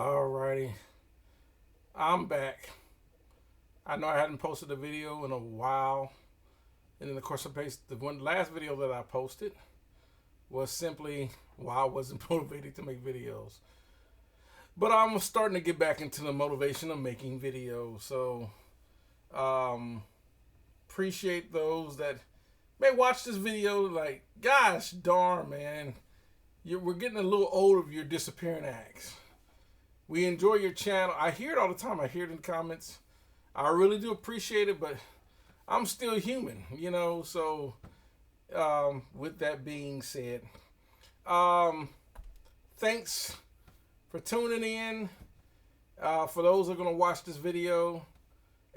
Alrighty, I'm back. I know I hadn't posted a video in a while, and then of course the last video that I posted was simply why I wasn't motivated to make videos. But I'm starting to get back into the motivation of making videos. So um, appreciate those that may watch this video. Like, gosh darn, man, we're getting a little old of your disappearing acts. We enjoy your channel. I hear it all the time. I hear it in the comments. I really do appreciate it, but I'm still human, So, with that being said, um, thanks for tuning in. For those that are gonna watch this video,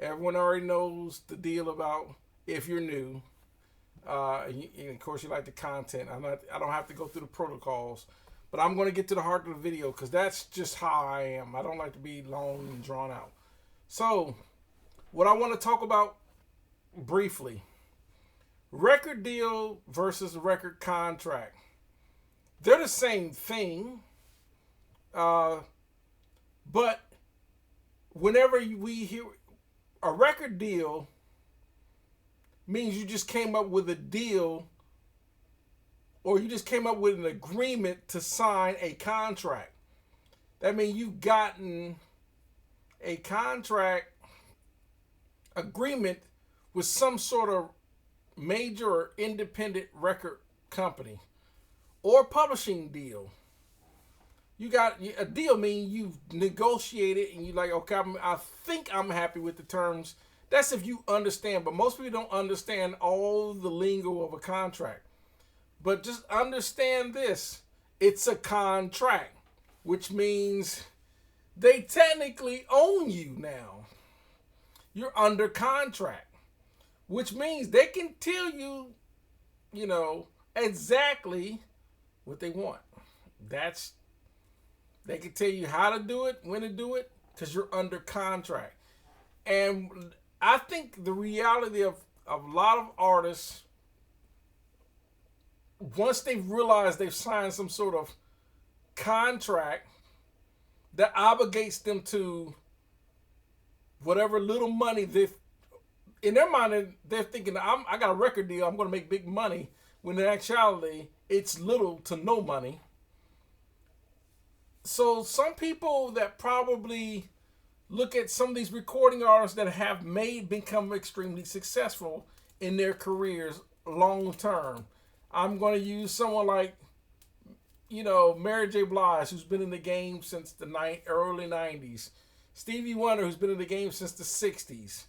everyone already knows the deal about if you're new. And of course, you like the content. I don't have to go through the protocols. But I'm going to get to the heart of the video because that's just how I am. I don't like to be long and drawn out. So, what I want to talk about briefly. Record deal versus record contract. They're the same thing. But whenever we hear a record deal means you just came up with a deal or you just came up with an agreement to sign a contract. That means you've gotten a contract agreement with some sort of major or independent record company or publishing deal. You got a deal, meaning you've negotiated and you're like, okay, I think I'm happy with the terms. That's if you understand, but most people don't understand all the lingo of a contract. But just understand this. It's a contract, which means they technically own you now. You're under contract, which means they can tell you, exactly what they want. They can tell you how to do it, when to do it, because you're under contract. And I think the reality of a lot of artists, once they've realized they've signed some sort of contract that obligates them to whatever little money in their mind, they're thinking, I got a record deal, I'm going to make big money, when in actuality, it's little to no money. So some people that probably look at some of these recording artists that have become extremely successful in their careers long term. I'm going to use someone like, Mary J. Blige, who's been in the game since the early 90s. Stevie Wonder, who's been in the game since the 60s.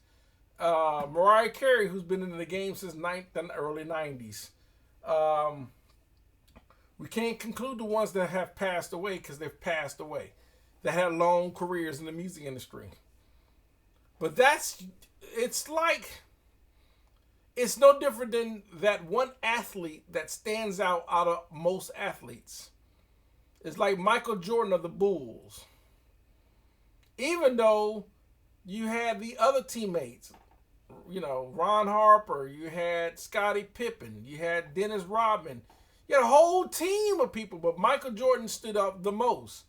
Mariah Carey, who's been in the game since the early 90s. We can't conclude the ones that have passed away because they've passed away, that had long careers in the music industry. But it's no different than that one athlete that stands out of most athletes. It's like Michael Jordan of the Bulls. Even though you had the other teammates, Ron Harper, you had Scottie Pippen, you had Dennis Rodman. You had a whole team of people, but Michael Jordan stood up the most.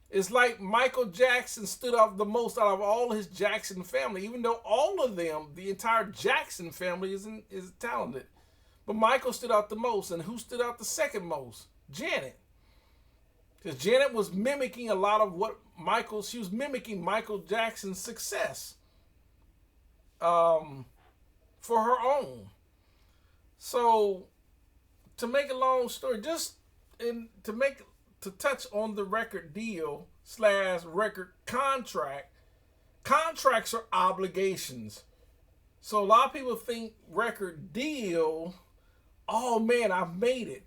It's like Michael Jackson stood up the most out of all his Jackson family, even though all of them, the entire Jackson family is talented. But Michael stood out the most. And who stood out the second most? Janet. Because Janet was mimicking a lot of she was mimicking Michael Jackson's success for her own. So, to make a long story, to touch on the record deal / record contract, contracts are obligations. So a lot of people think record deal, oh man, I've made it.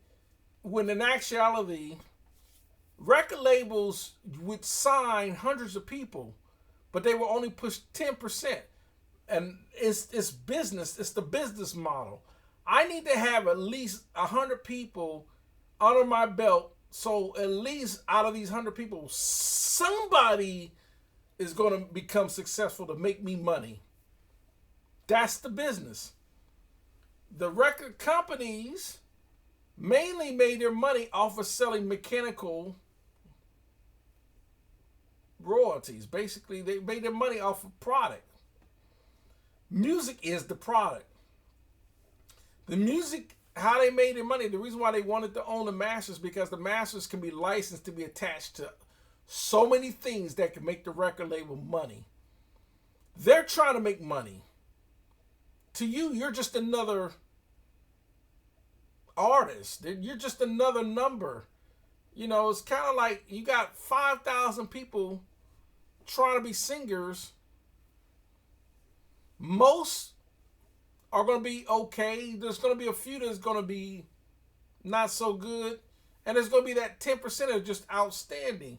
When in actuality, record labels would sign hundreds of people, but they will only push 10%. And it's business, it's the business model. I need to have at least 100 people under my belt. So at least out of these 100 people, somebody is going to become successful to make me money. That's the business. The record companies mainly made their money off of selling mechanical royalties. Basically, they made their money off of product. Music is the product. The music, how they made their money, the reason why they wanted to own the masters, because the masters can be licensed to be attached to so many things that can make the record label money. They're trying to make money. To you, you're just another artist. You're just another number. You know, it's kind of like you got 5,000 people trying to be singers. Most are going to be okay. There's going to be a few that's going to be not so good. And there's going to be that 10% that are just outstanding.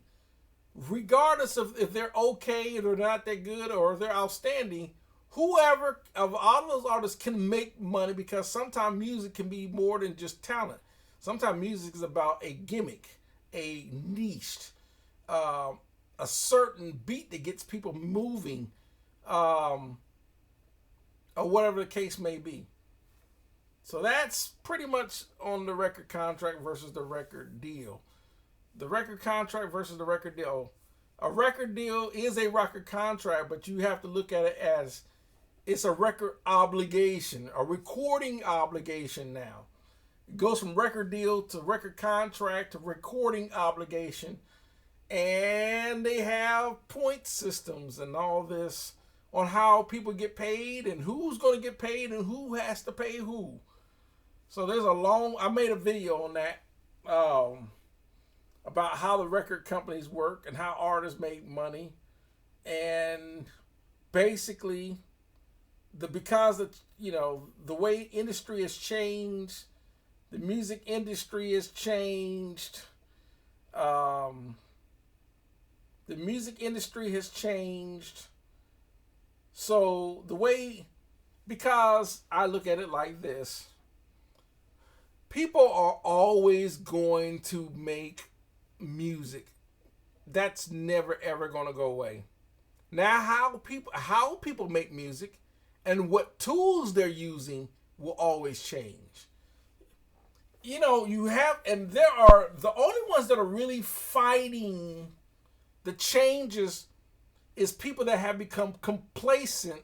Regardless of if they're okay or they're not that good or if they're outstanding, whoever of all those artists can make money, because sometimes music can be more than just talent. Sometimes music is about a gimmick, a niche, a certain beat that gets people moving, or whatever the case may be. So that's pretty much on the record contract versus the record deal. The record contract versus the record deal. A record deal is a record contract, but you have to look at it as it's a record obligation, a recording obligation now. It goes from record deal to record contract to recording obligation. And they have point systems and all this on how people get paid and who's going to get paid and who has to pay who. So there's I made a video on that about how the record companies work and how artists make money. And basically, because of, the way industry has changed, the music industry has changed. The music industry has changed. So because I look at it like this, people are always going to make music. That's never ever going to go away. Now, how people make music and what tools they're using will always change. And there are the only ones that are really fighting the changes is people that have become complacent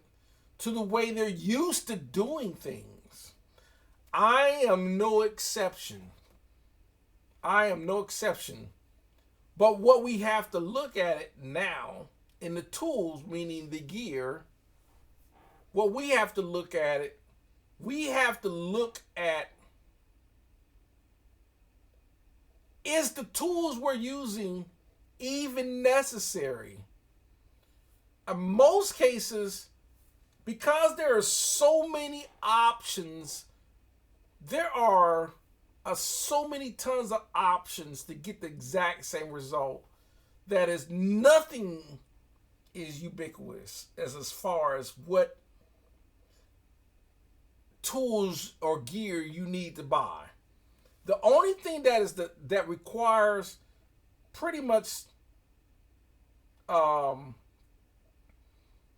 to the way they're used to doing things. I am no exception. But what we have to look at it now in the tools, meaning the gear, what we have to look at it, is the tools we're using even necessary? In most cases, because there are so many options, there are so many tons of options to get the exact same result, that is nothing is ubiquitous as far as what tools or gear you need to buy. The only thing that requires pretty much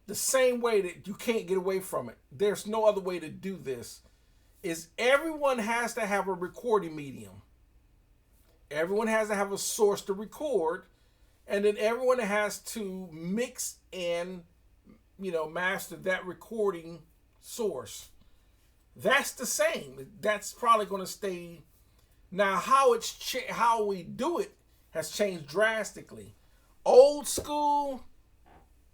the same way that you can't get away from it, there's no other way to do this, is everyone has to have a recording medium. Everyone has to have a source to record, and then everyone has to mix and master that recording source. That's the same. That's probably going to stay. Now, how we do it has changed drastically. Old school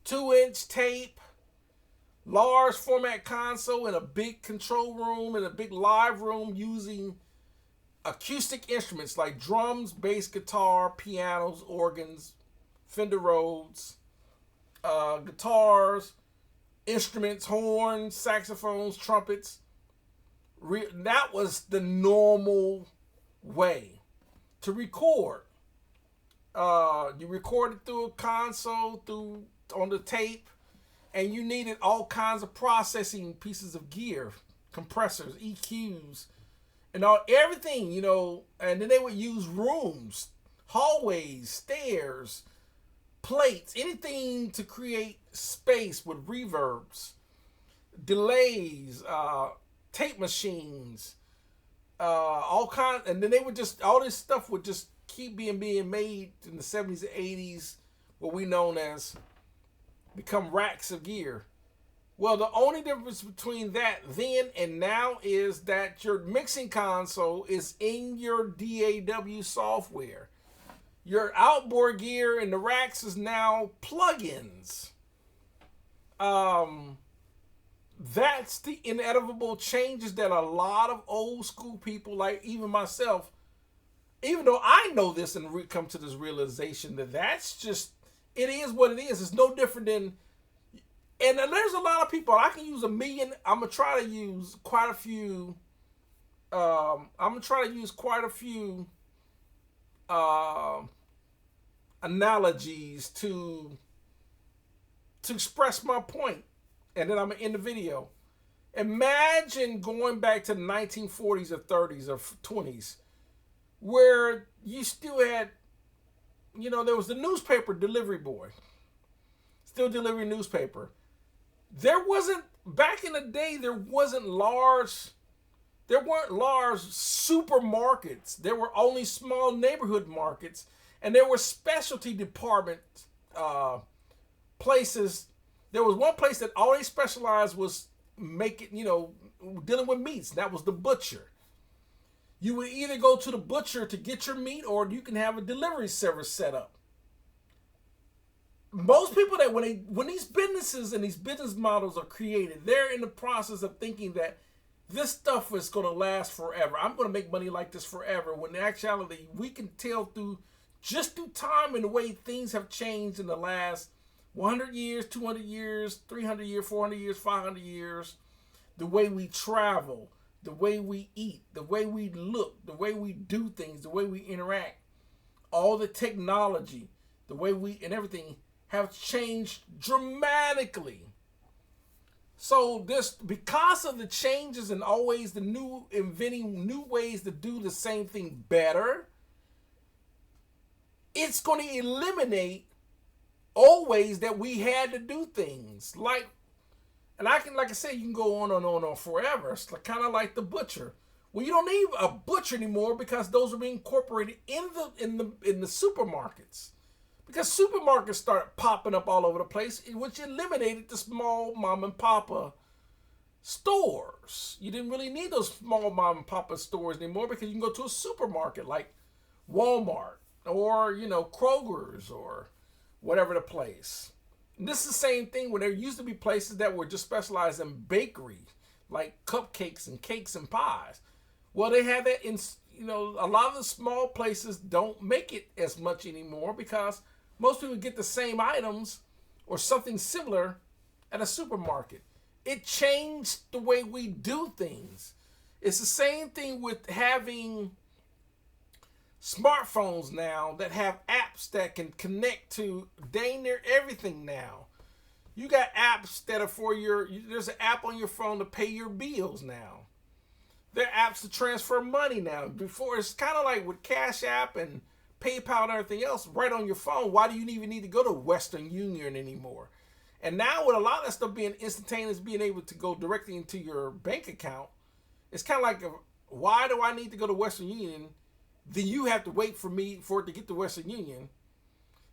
2-inch tape, large format console in a big control room, in a big live room, using acoustic instruments like drums, bass guitar, pianos, organs, Fender Rhodes, guitars, instruments, horns, saxophones, trumpets. That was the normal way to record. You recorded through a console, on the tape, and you needed all kinds of processing pieces of gear, compressors, EQs, and everything, and then they would use rooms, hallways, stairs, plates, anything to create space with reverbs, delays, tape machines, all kinds, and then they would all this stuff would just keep being made in the 70s and 80s what we known as become racks of gear. Well, the only difference between that then and now is that your mixing console is in your DAW software. Your outboard gear and the racks is now plugins. That's the inevitable changes that a lot of old school people, like even myself, even though I know this and come to this realization that that's just, it is what it is. It's no different than, and there's a lot of people, I can use a million, I'm going to try to use quite a few, analogies to express my point, and then I'm going to end the video. Imagine going back to the 1940s or 30s or 20s, where you still had, there was the newspaper delivery boy, still delivering newspaper. There wasn't, back in the day, there weren't large supermarkets. There were only small neighborhood markets, and there were specialty department places. There was one place that always specialized was making, dealing with meats. That was the butcher. You would either go to the butcher to get your meat, or you can have a delivery service set up. Most people that when these businesses and these business models are created, they're in the process of thinking that this stuff is going to last forever. I'm going to make money like this forever. When in actuality, we can tell through time and the way things have changed in the last 100 years, 200 years, 300 years, 400 years, 500 years, the way we travel, the way we eat, the way we look, the way we do things, the way we interact, all the technology, the way we and everything have changed dramatically. So this, because of the changes and always the new inventing new ways to do the same thing better, it's going to eliminate old ways that we had to do things. Like I said, you can go on and on forever. It's kind of like the butcher. Well, you don't need a butcher anymore because those are being incorporated in the supermarkets. Because supermarkets started popping up all over the place, which eliminated the small mom and papa stores. You didn't really need those small mom and papa stores anymore because you can go to a supermarket like Walmart or, Kroger's or whatever the place. And this is the same thing when there used to be places that were just specialized in bakery, like cupcakes and cakes and pies. Well, they have that in, a lot of the small places don't make it as much anymore because most people get the same items or something similar at a supermarket. It changed the way we do things. It's the same thing with having smartphones now that have apps that can connect to dang near everything now. You got apps that are there's an app on your phone to pay your bills now. There are apps to transfer money now. Before, it's kind of like with Cash App and PayPal and everything else right on your phone. Why do you even need to go to Western Union anymore? And now with a lot of that stuff being instantaneous, being able to go directly into your bank account, it's kind of like, why do I need to go to Western Union? Then you have to wait for it to get to Western Union.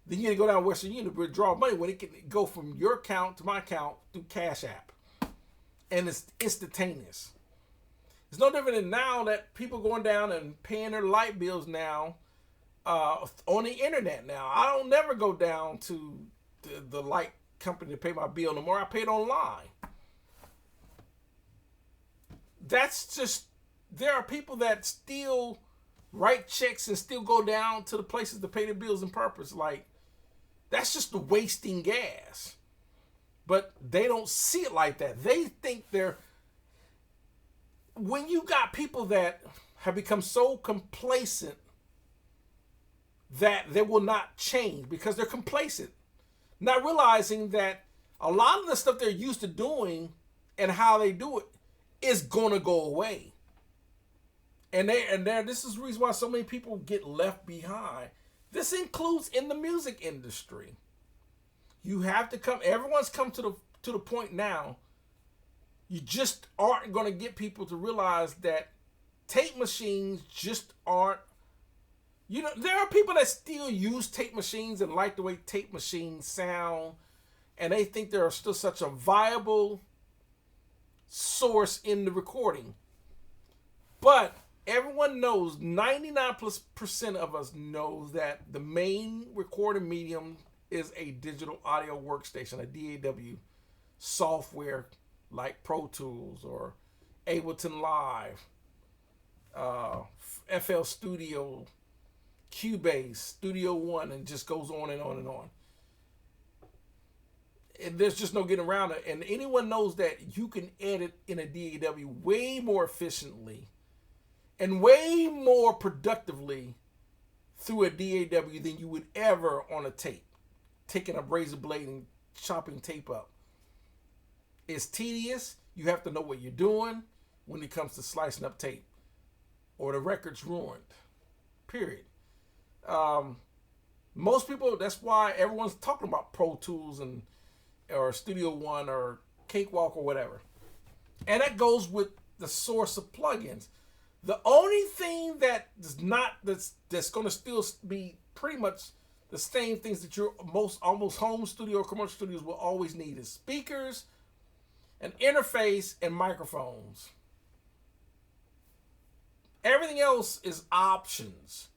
Then you got to go down to Western Union to withdraw money when it can go from your account to my account through Cash App. And it's instantaneous. It's no different than now that people going down and paying their light bills now on the internet now. I don't never go down to the light company to pay my bill no more. I pay it online. That's just, there are people that still write checks and still go down to the places to pay their bills in purpose. Like, that's just the wasting gas. But they don't see it like that. They think when you got people that have become so complacent that they will not change because they're complacent, not realizing that a lot of the stuff they're used to doing and how they do it is gonna go away. And this is the reason why so many people get left behind. This includes in the music industry. You have to everyone's come to the point now. You just aren't gonna get people to realize that tape machines just aren't You know, there are people that still use tape machines and like the way tape machines sound, and they think they're still such a viable source in the recording. But everyone knows, 99% of us knows that the main recording medium is a digital audio workstation, a DAW software like Pro Tools or Ableton Live, FL Studio, Cubase, Studio One, and just goes on and on and on. And there's just no getting around it. And anyone knows that you can edit in a DAW way more efficiently and way more productively through a DAW than you would ever on a tape. Taking a razor blade and chopping tape up. It's tedious. You have to know what you're doing when it comes to slicing up tape, or the record's ruined. Period. Most people, that's why everyone's talking about Pro Tools and or Studio One or Cakewalk or whatever. And that goes with the source of plugins. The only thing that is not that's going to still be pretty much the same things that your almost home studio or commercial studios will always need is speakers, an interface, and microphones. Everything else is options.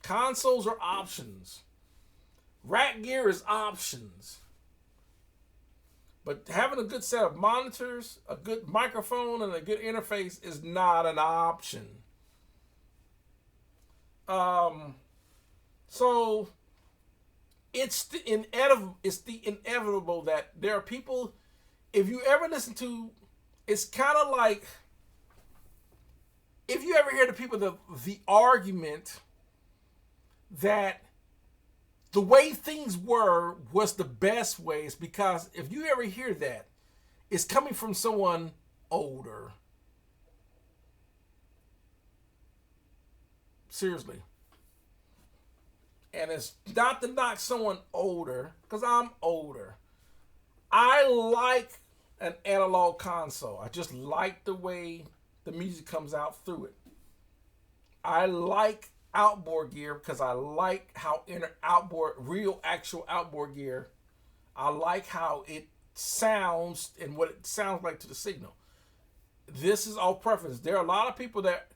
Consoles are options. Rack gear is options. But having a good set of monitors, a good microphone, and a good interface is not an option. So it's the inevitable that there are people, if you ever listen to, it's kind of like, if you ever hear the people, the argument that the way things were was the best way, is because if you ever hear that, it's coming from someone older. Seriously. And it's not to knock someone older, because I'm older. I like an analog console. I just like the way the music comes out through it. I like outboard gear because I like how real actual outboard gear, I like how it sounds and what it sounds like to the signal. This is all preference. There are a lot of people that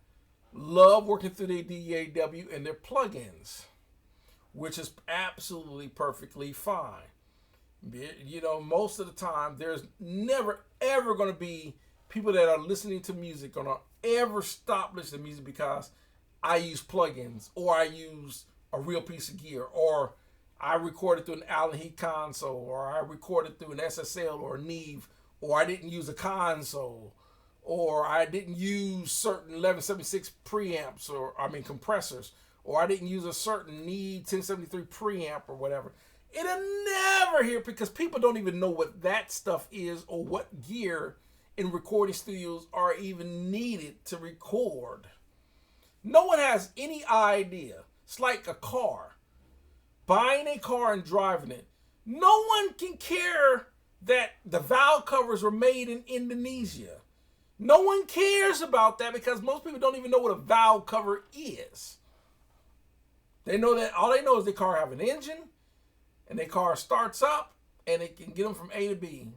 love working through their DAW and their plugins, which is absolutely perfectly fine. You know, most of the time, there's never ever going to be people that are listening to music going to ever stop listening to music because I use plugins, or I use a real piece of gear, or I recorded through an Allen Heat console, or I recorded through an SSL or a Neve, or I didn't use a console, or I didn't use certain 1176 preamps, compressors, or I didn't use a certain Neve 1073 preamp or whatever. It'll never hear, because people don't even know what that stuff is or what gear in recording studios are even needed to record. No one has any idea. It's like a car. Buying a car and driving it. No one can care that the valve covers were made in Indonesia. No one cares about that because most people don't even know what a valve cover is. They know that all they know is their car have an engine, and their car starts up, and it can get them from A to B.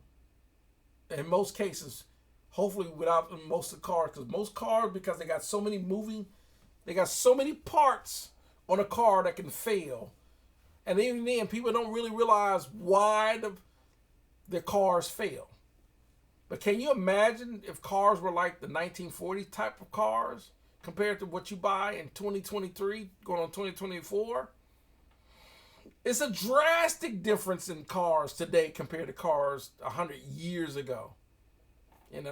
In most cases, hopefully without most of the cars, because most cars, because they got so many parts on a car that can fail. And even then, people don't really realize why the cars fail. But can you imagine if cars were like the 1940s type of cars compared to what you buy in 2023, going on 2024? It's a drastic difference in cars today compared to cars 100 years ago. And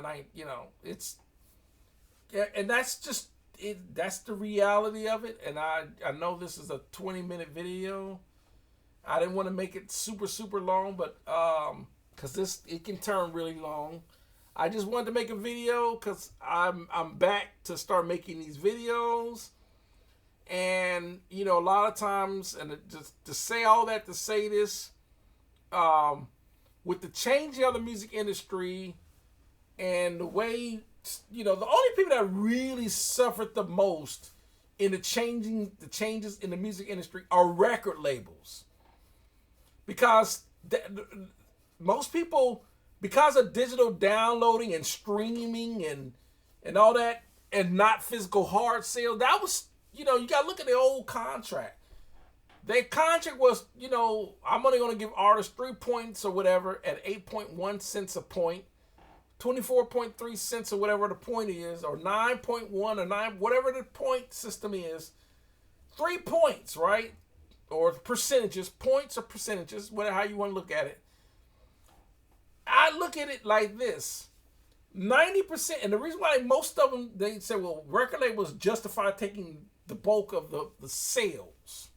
that's just it. That's the reality of it. And I know this is a 20-minute video. I didn't want to make it super, super long, but because it can turn really long. I just wanted to make a video because I'm back to start making these videos. And, a lot of times, and just to say all that, to say this, with the changing of the music industry and the way, the only people that really suffered the most in the changes in the music industry are record labels. Because most people, because of digital downloading and streaming and all that, and not physical hard sale, that was, you got to look at the old contract. Their contract was, I'm only going to give artists 3 points or whatever at 8.1 cents a point, 24.3 cents or whatever the point is, or 9.1 or 9, whatever the point system is. 3 points, right? Or percentages, points or percentages, whatever, how you want to look at it. I look at it like this. 90%, and the reason why most of them, they say, well, record labels justify taking the bulk of the sales,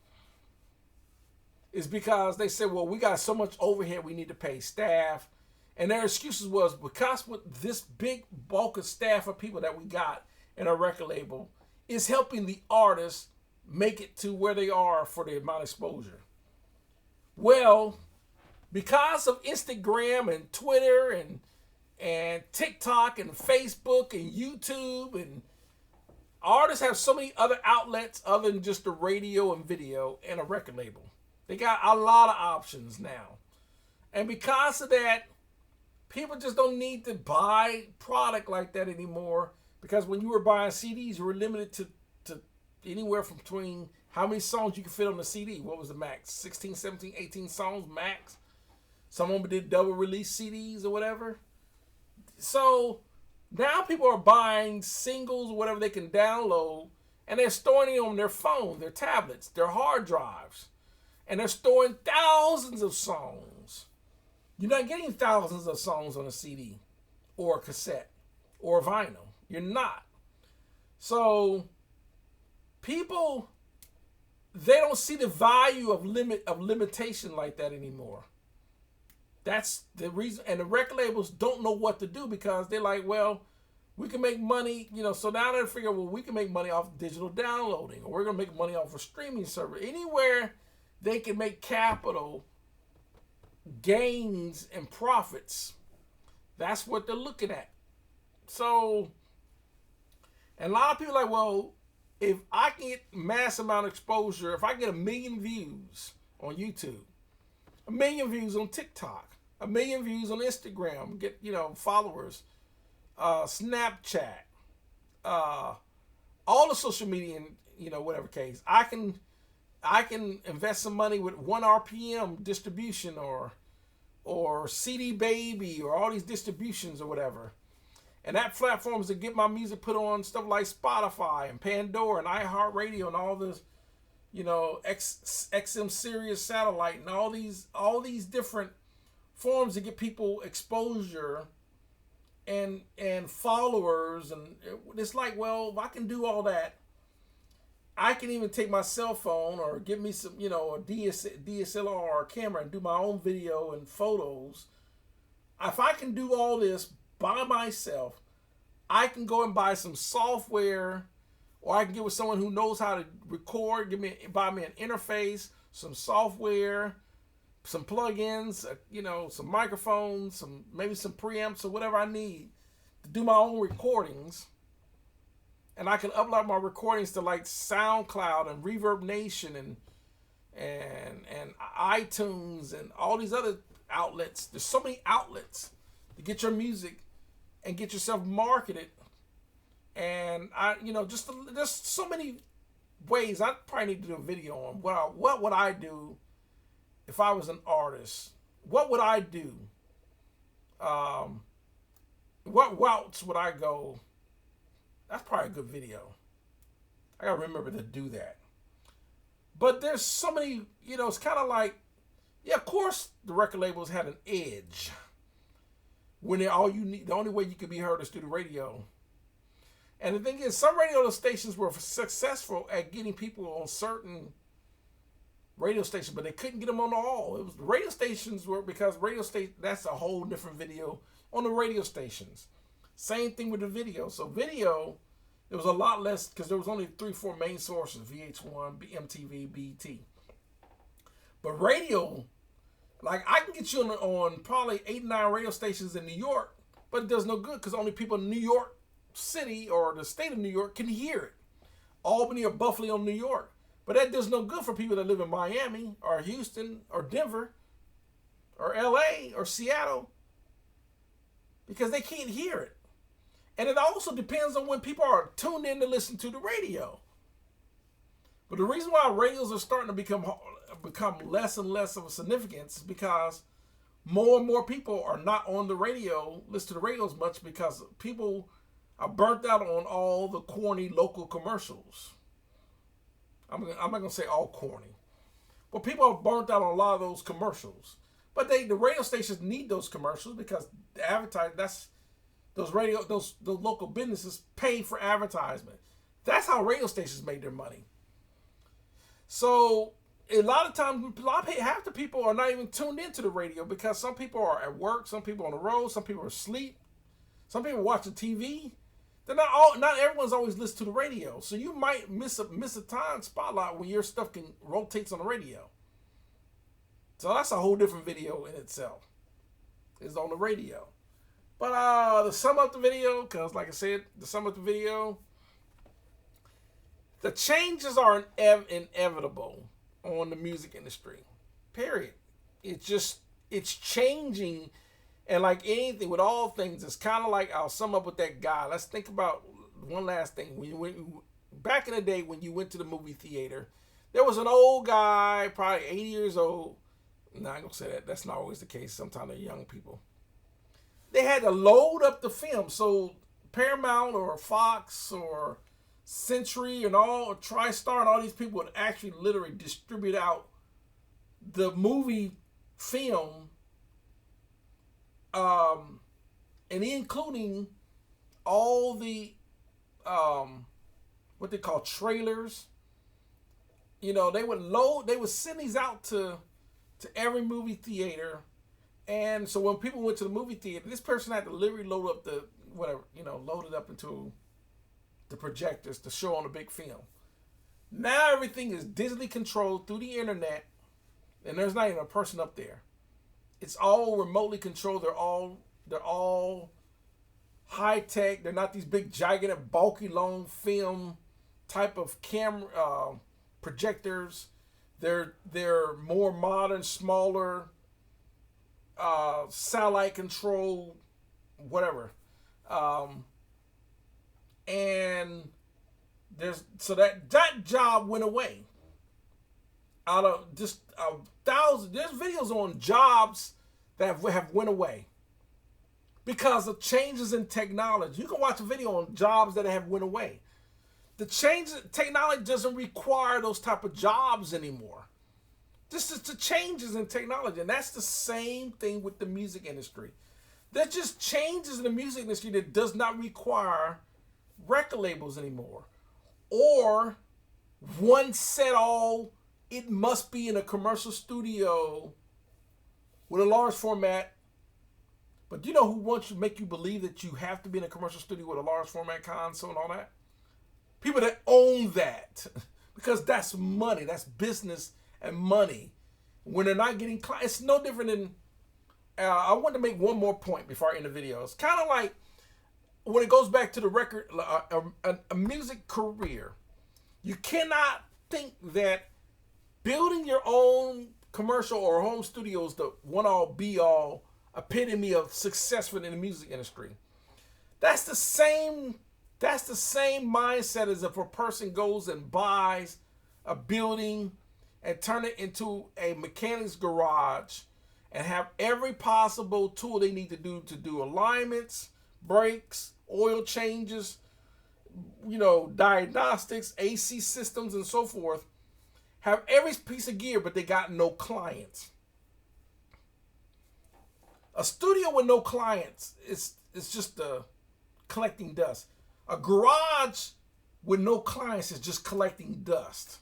is because they say, well, we got so much overhead we need to pay staff. And their excuses was, because with this big bulk of staff of people that we got in our record label is helping the artists make it to where they are for the amount of exposure. Well, because of Instagram and Twitter and TikTok and Facebook and YouTube, and artists have so many other outlets other than just the radio and video and a record label. They got a lot of options now. And because of that, people just don't need to buy product like that anymore, because when you were buying CDs, you were limited to anywhere from between how many songs you could fit on the CD. What was the max? 16, 17, 18 songs max? Some of them did double release CDs or whatever. So now people are buying singles or whatever they can download, and they're storing it on their phone, their tablets, their hard drives. And they're storing thousands of songs. You're not getting thousands of songs on a CD or a cassette or a vinyl. You're not. So people, they don't see the value of limitation like that anymore. That's the reason. And the record labels don't know what to do, because they're like, well, we can make money, so now they're figuring, well, we can make money off digital downloading, or we're going to make money off a streaming server. Anywhere they can make capital gains and profits, that's what they're looking at. So, and a lot of people are like, well, if I can get mass amount of exposure, if I get 1 million views on YouTube, 1 million views on TikTok, 1 million views on Instagram, get, followers, Snapchat, all the social media, and, whatever case, I can invest some money with 1 RPM distribution or CD Baby or all these distributions or whatever. And that platform is to get my music put on stuff like Spotify and Pandora and iHeartRadio and all this, XM Sirius satellite and all these different forms to get people exposure and followers. And it's like, well, if I can do all that, I can even take my cell phone or give me some, a DSLR camera and do my own video and photos. If I can do all this by myself, I can go and buy some software, or I can get with someone who knows how to record, buy me an interface, some software, some plugins, some microphones, maybe some preamps or whatever I need to do my own recordings. And I can upload my recordings to like SoundCloud and Reverb Nation and iTunes and all these other outlets. There's so many outlets to get your music and get yourself marketed. And there's so many ways. I probably need to do a video on what would I do if I was an artist. What would I do? What routes would I go? That's probably a good video. I gotta remember to do that. But there's so many, it's kind of like, yeah, of course the record labels had an edge. When the only way you could be heard is through the radio. And the thing is, some radio stations were successful at getting people on certain radio stations, but they couldn't get them on all. It was the radio stations that's a whole different video on the radio stations. Same thing with the video. So video, there was a lot less, because there was only 3-4 main sources: VH1, MTV, BET. But radio, like, I can get you on probably 8 or 9 radio stations in New York, but it does no good, because only people in New York City or the state of New York can hear it. Albany or Buffalo, New York. But that does no good for people that live in Miami or Houston or Denver or LA or Seattle, because they can't hear it. And it also depends on when people are tuned in to listen to the radio. But the reason why radios are starting to become less and less of a significance is because more and more people are not on the radio, listen to the radio as much, because people are burnt out on all the corny local commercials. I'm not going to say all corny, but people are burnt out on a lot of those commercials. But the radio stations need those commercials because the advertise, those local businesses pay for advertisement. That's how radio stations make their money. So a lot of times, half the people are not even tuned into the radio because some people are at work, some people on the road, some people are asleep, some people are watching TV. Not everyone's always listening to the radio. So you might miss a time spotlight when your stuff rotates on the radio. So that's a whole different video in itself. It's on the radio. But to sum up the video, because like I said, to sum up the video, the changes are inevitable on the music industry. Period. It's changing. And like anything, with all things, it's kind of like, I'll sum up with that guy. Let's think about one last thing. Back in the day when you went to the movie theater, there was an old guy, probably 80 years old. No, I'm going to say that. That's not always the case. Sometimes they're young people. They had to load up the film. So Paramount or Fox or Century and or TriStar and all these people would actually literally distribute out the movie film, and including all the what they call trailers. They would send these out to every movie theater. And so when people went to the movie theater, this person had to literally load up load it up into the projectors to show on the big film. Now everything is digitally controlled through the internet, and there's not even a person up there. It's all remotely controlled. They're all high tech. They're not these big, gigantic, bulky, long film type of camera projectors. They're more modern, smaller, satellite controlled, whatever. And that job went away. Out of just 1,000, there's videos on jobs that have went away because of changes in technology. You can watch a video on jobs that have went away. The change in technology doesn't require those type of jobs anymore. This is the changes in technology, and that's the same thing with the music industry. There's just changes in the music industry that does not require record labels anymore, or one set all. It must be in a commercial studio with a large format. But you know who wants to make you believe that you have to be in a commercial studio with a large format console and all that? People that own that. Because that's money. That's business and money. When they're not getting clients, it's no different than... I want to make one more point before I end the video. It's kind of like when it goes back to the record, a music career. You cannot think that building your own commercial or home studio is the one-all, be-all epitome of success in the music industry. That's the same mindset as if a person goes and buys a building and turn it into a mechanic's garage and have every possible tool they need to do alignments, brakes, oil changes, diagnostics, AC systems, and so forth. Have every piece of gear, but they got no clients. A studio with no clients is just collecting dust. A garage with no clients is just collecting dust.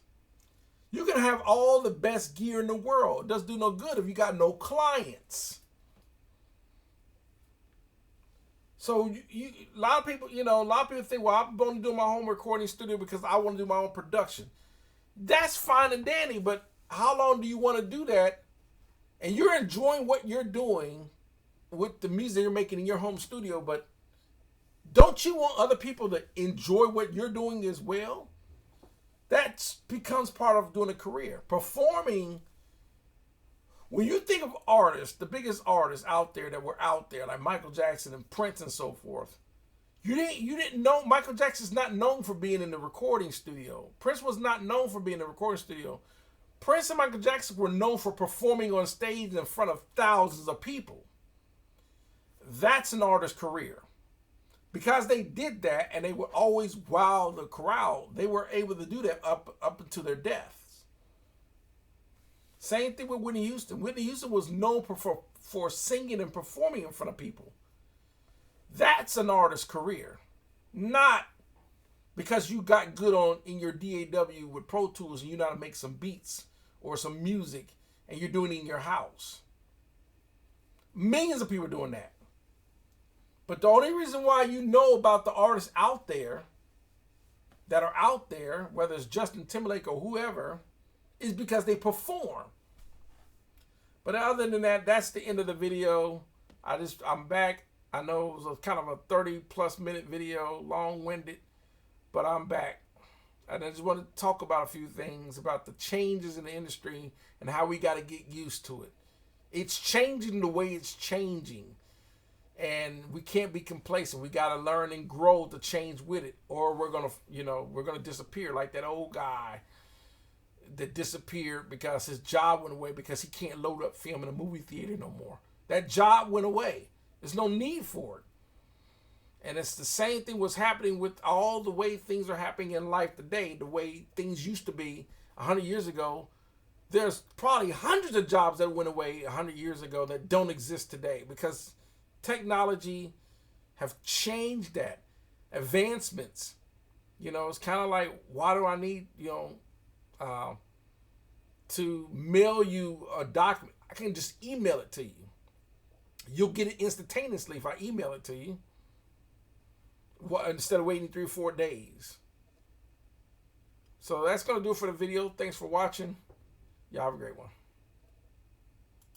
You can have all the best gear in the world. It doesn't do no good if you got no clients. So a lot of people think, well, I'm only doing my home recording studio because I want to do my own production. That's fine and dandy, but how long do you want to do that? And you're enjoying what you're doing with the music you're making in your home studio, but don't you want other people to enjoy what you're doing as well? That becomes part of doing a career. Performing, when you think of artists, the biggest artists out there that were out there, like Michael Jackson and Prince and so forth, you didn't know Michael Jackson's not known for being in the recording studio. Prince was not known for being in the recording studio. Prince and Michael Jackson were known for performing on stage in front of thousands of people. That's an artist's career. Because they did that and they would always wow the crowd, they were able to do that up until their deaths. Same thing with Whitney Houston. Whitney Houston was known for singing and performing in front of people. That's an artist's career. Not because you got good in your DAW with Pro Tools and you know how to make some beats or some music and you're doing it in your house. Millions of people are doing that. But the only reason why you know about the artists out there, that are out there, whether it's Justin Timberlake or whoever, is because they perform. But other than that, that's the end of the video. I'm back. I know it was kind of a 30+ minute video, long-winded, but I'm back. And I just want to talk about a few things about the changes in the industry and how we got to get used to it. It's changing the way it's changing. And we can't be complacent. We got to learn and grow to change with it, or we're gonna disappear like that old guy that disappeared because his job went away because he can't load up film in a movie theater no more. That job went away. There's no need for it. And it's the same thing was happening with all the way things are happening in life today, the way things used to be 100 years ago. There's probably hundreds of jobs that went away 100 years ago that don't exist today because technology have changed that. Advancements. It's kind of like, why do I need, to mail you a document? I can just email it to you. You'll get it instantaneously if I email it to you. Instead of waiting 3 or 4 days. So that's going to do it for the video. Thanks for watching. Y'all have a great one.